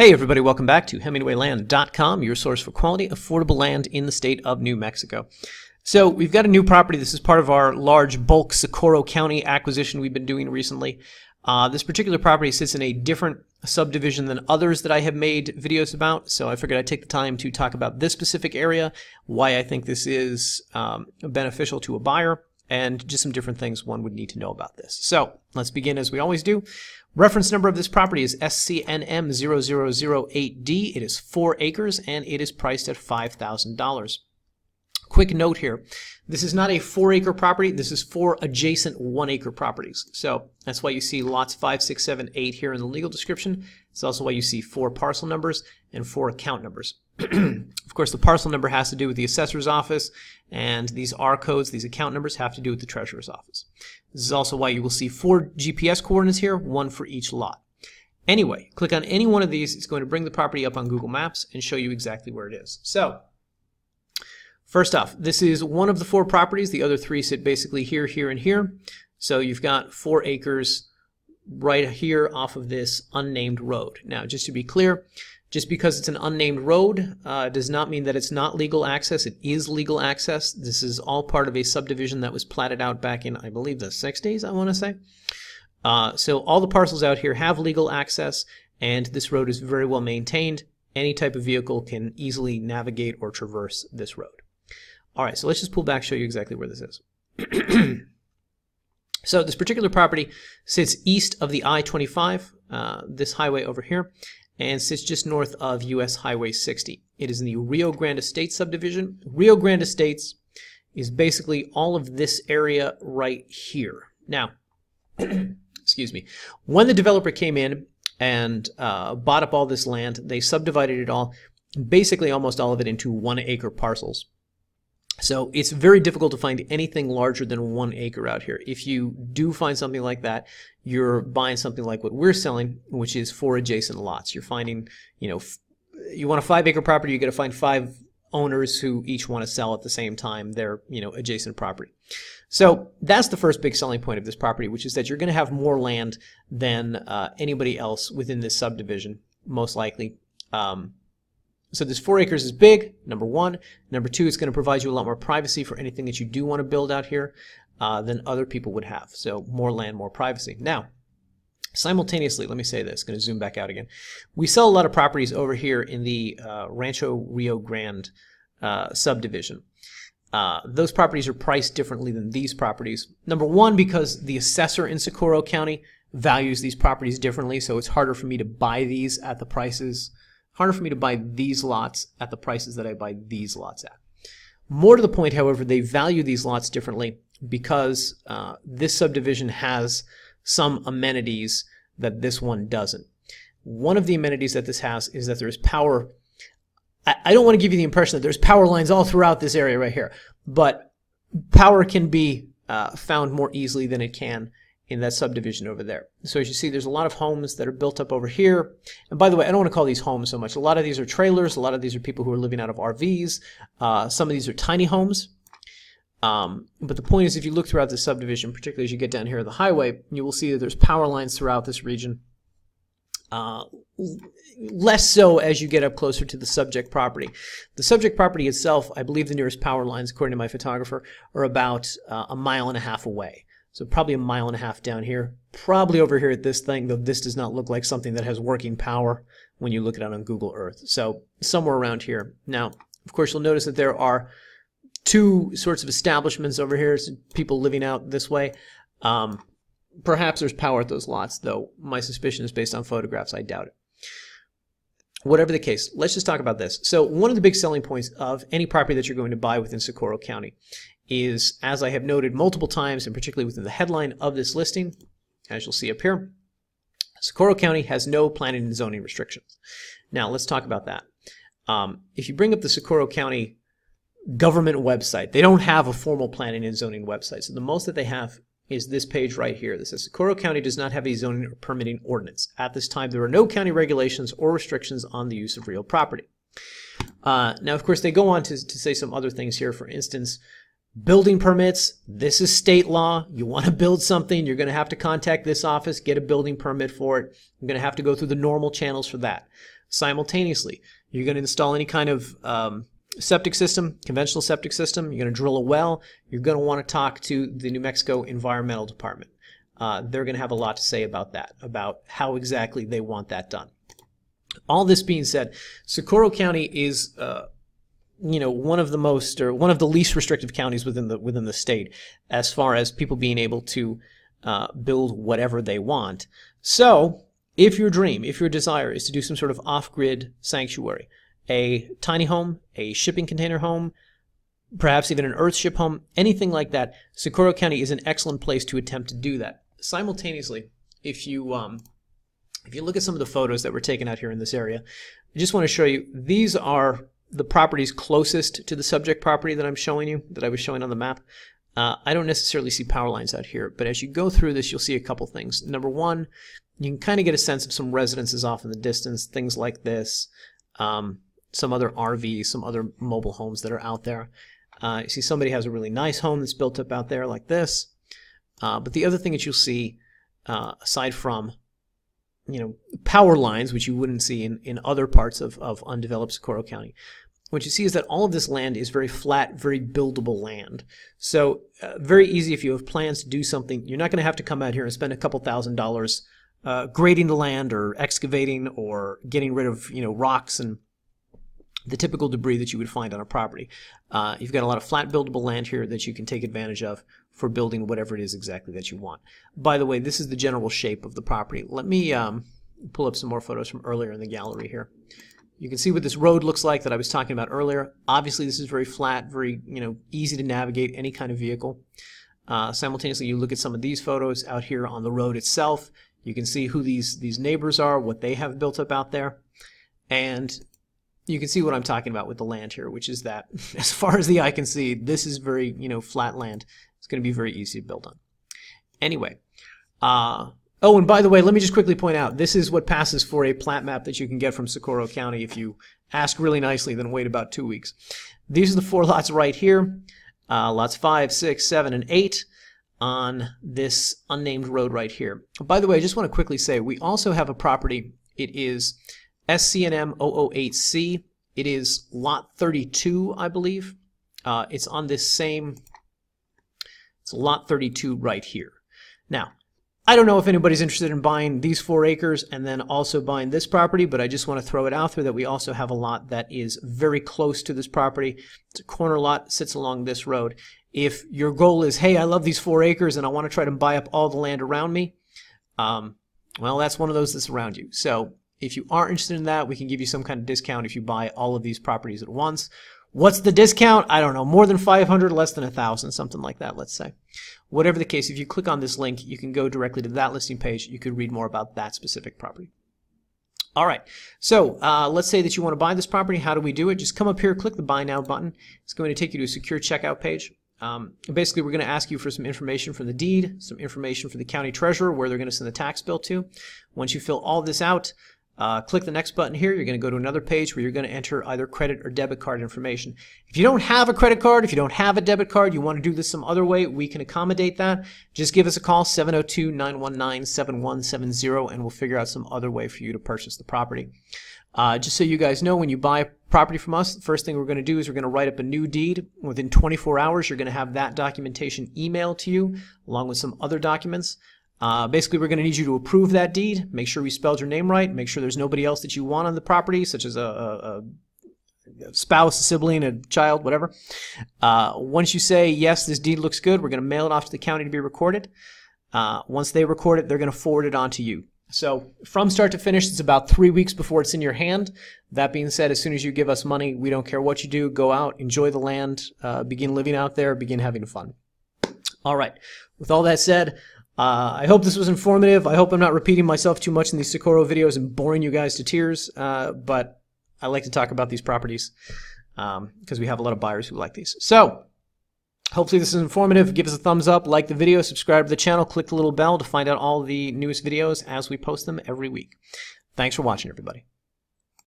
Hey everybody, welcome back to HemingwayLand.com, your source for quality, affordable land in the state of New Mexico. So we've got a new property. This is part of our large bulk Socorro County acquisition we've been doing recently. This particular property sits in a different subdivision than others that I have made videos about, so I figured I'd take the time to talk about this specific area, why I think this is beneficial to a buyer, and just some different things one would need to know about this. So let's begin as we always do. Reference number of this property is SCNM0008D. It is 4 acres and it is priced at $5,000. Quick note here, this is not a 4-acre property, this is 4 adjacent 1-acre properties. So that's why you see lots 5, 6, 7, 8 here in the legal description. It's also why you see 4 parcel numbers and 4 account numbers. Of course, the parcel number has to do with the assessor's office, and these R codes, these account numbers, have to do with the treasurer's office. This is also why you will see 4 GPS coordinates here, 1 for each lot. Anyway, click on any one of these. It's going to bring the property up on Google Maps and show you exactly where it is. So, first off, this is one of the 4 properties. The other 3 sit basically here, here, and here. So you've got 4 acres right here off of this unnamed road. Now, just to be clear, just because it's an unnamed road does not mean that it's not legal access. It is legal access. This is all part of a subdivision that was platted out back in, I believe, the 60s, I want to say. So all the parcels out here have legal access, and this road is very well maintained. Any type of vehicle can easily navigate or traverse this road. All right, so let's just pull back, show you exactly where this is. So this particular property sits east of the I-25, this highway over here, and sits just north of US Highway 60. It is in the Rio Grande Estates subdivision. Rio Grande Estates is basically all of this area right here. Now, excuse me, when the developer came in and bought up all this land, they subdivided it all, basically almost all of it, into 1-acre parcels. So it's very difficult to find anything larger than 1 acre out here. If you do find something like that, you're buying something like what we're selling, which is 4 adjacent lots. You're finding, you want a 5-acre property, you got to find 5 owners who each want to sell at the same time their, adjacent property. So that's the first big selling point of this property, which is that you're going to have more land than anybody else within this subdivision, most likely. So this 4 acres is big, number one. Number two, it's going to provide you a lot more privacy for anything that you do want to build out here than other people would have. So more land, more privacy. Now, simultaneously, let me say this, going to zoom back out again. We sell a lot of properties over here in the Rancho Rio Grande subdivision. Those properties are priced differently than these properties. Number one, because the assessor in Socorro County values these properties differently, so it's harder for me to buy these at the prices. Harder for me to buy these lots at the prices that I buy these lots at. More to the point, however, they value these lots differently because this subdivision has some amenities that this one doesn't. One of the amenities that this has is that there's power. I don't want to give you the impression that there's power lines all throughout this area right here, but power can be found more easily than it can in that subdivision over there. So as you see, there's a lot of homes that are built up over here. And by the way, I don't want to call these homes so much. A lot of these are trailers. A lot of these are people who are living out of RVs. Some of these are tiny homes. But the point is, if you look throughout this subdivision, particularly as you get down here on the highway, you will see that there's power lines throughout this region. Less so as you get up closer to the subject property. The subject property itself, I believe the nearest power lines, according to my photographer, are about 1.5 miles away. So probably 1.5 miles down here, probably over here at this thing, though this does not look like something that has working power when you look at it on Google Earth. So somewhere around here. Now, of course, you'll notice that there are 2 sorts of establishments over here, so people living out this way. Perhaps there's power at those lots, though my suspicion is based on photographs. I doubt it. Whatever the case, let's just talk about this. So one of the big selling points of any property that you're going to buy within Socorro County is, as I have noted multiple times, and particularly within the headline of this listing, as you'll see up here, Socorro County has no planning and zoning restrictions. Now, let's talk about that. If you bring up the Socorro County government website, they don't have a formal planning and zoning website. So the most that they have is this page right here that says Socorro County does not have a zoning or permitting ordinance. At this time, there are no county regulations or restrictions on the use of real property. Now, of course, they go on to say some other things here. For instance, building permits, this is state law. You want to build something, you're going to have to contact this office, get a building permit for it. You're going to have to go through the normal channels for that. Simultaneously, you're going to install any kind of septic system, conventional septic system. You're going to drill a well. You're going to want to talk to the New Mexico Environmental Department. They're going to have a lot to say about that, about how exactly they want that done. All this being said, Socorro County is one of the least restrictive counties within the state as far as people being able to build whatever they want. So if your dream, if your desire is to do some sort of off-grid sanctuary, a tiny home, a shipping container home, perhaps even an earthship home, anything like that, Socorro County is an excellent place to attempt to do that. Simultaneously, if you look at some of the photos that were taken out here in this area, I just want to show you, these are the properties closest to the subject property that I'm showing you, that I was showing on the map. I don't necessarily see power lines out here, but as you go through this, you'll see a couple things. Number one, you can kind of get a sense of some residences off in the distance, things like this, some other RVs, some other mobile homes that are out there. You see somebody has a really nice home that's built up out there like this. But the other thing that you'll see, aside from power lines, which you wouldn't see in other parts of undeveloped Socorro County, what you see is that all of this land is very flat, very buildable land. So very easy if you have plans to do something. You're not going to have to come out here and spend a couple $1,000s grading the land or excavating or getting rid of rocks and the typical debris that you would find on a property. You've got a lot of flat buildable land here that you can take advantage of for building whatever it is exactly that you want. By the way, this is the general shape of the property. Let me pull up some more photos from earlier in the gallery here. You can see what this road looks like that I was talking about earlier. Obviously, this is very flat, very easy to navigate any kind of vehicle. Simultaneously, you look at some of these photos out here on the road itself. You can see who these neighbors are, what they have built up out there, and you can see what I'm talking about with the land here, which is that as far as the eye can see, this is very flat land. It's going to be very easy to build on. Anyway. Oh, and by the way, let me just quickly point out, this is what passes for a plat map that you can get from Socorro County if you ask really nicely, then wait about 2 weeks. These are the 4 lots right here, lots 5, 6, 7, and 8 on this unnamed road right here. By the way, I just want to quickly say, we also have a property. It is SCNM 008C. It is lot 32, I believe. It's on this same, it's lot 32 right here. Now, I don't know if anybody's interested in buying these 4 acres and then also buying this property, but I just want to throw it out there that we also have a lot that is very close to this property. It's a corner lot, sits along this road. If your goal is, hey, I love these 4 acres and I want to try to buy up all the land around me, well, that's one of those that's around you. So if you are interested in that, we can give you some kind of discount if you buy all of these properties at once. What's the discount? I don't know. More than 500, less than 1,000, something like that, let's say. Whatever the case, if you click on this link, you can go directly to that listing page. You could read more about that specific property. All right. So let's say that you want to buy this property. How do we do it? Just come up here, click the Buy Now button. It's going to take you to a secure checkout page. Basically, we're going to ask you for some information from the deed, some information for the county treasurer, where they're going to send the tax bill to. Once you fill all this out, click the next button here. You're going to go to another page where you're going to enter either credit or debit card information. If you don't have a credit card, if you don't have a debit card, you want to do this some other way, we can accommodate that. Just give us a call, 702-919-7170, and we'll figure out some other way for you to purchase the property. Just so you guys know, when you buy property from us, the first thing we're going to do is we're going to write up a new deed. Within 24 hours, you're going to have that documentation emailed to you, along with some other documents. Basically, we're going to need you to approve that deed. Make sure we spelled your name right. Make sure there's nobody else that you want on the property, such as a spouse, a sibling, a child, whatever. Once you say, yes, this deed looks good, we're going to mail it off to the county to be recorded. Once they record it, they're going to forward it on to you. So from start to finish, it's about 3 weeks before it's in your hand. That being said, as soon as you give us money, we don't care what you do. Go out, enjoy the land, begin living out there, begin having fun. All right. With all that said, I hope this was informative. I hope I'm not repeating myself too much in these Socorro videos and boring you guys to tears, but I like to talk about these properties because we have a lot of buyers who like these. So hopefully this is informative. Give us a thumbs up, like the video, subscribe to the channel, click the little bell to find out all the newest videos as we post them every week. Thanks for watching, everybody.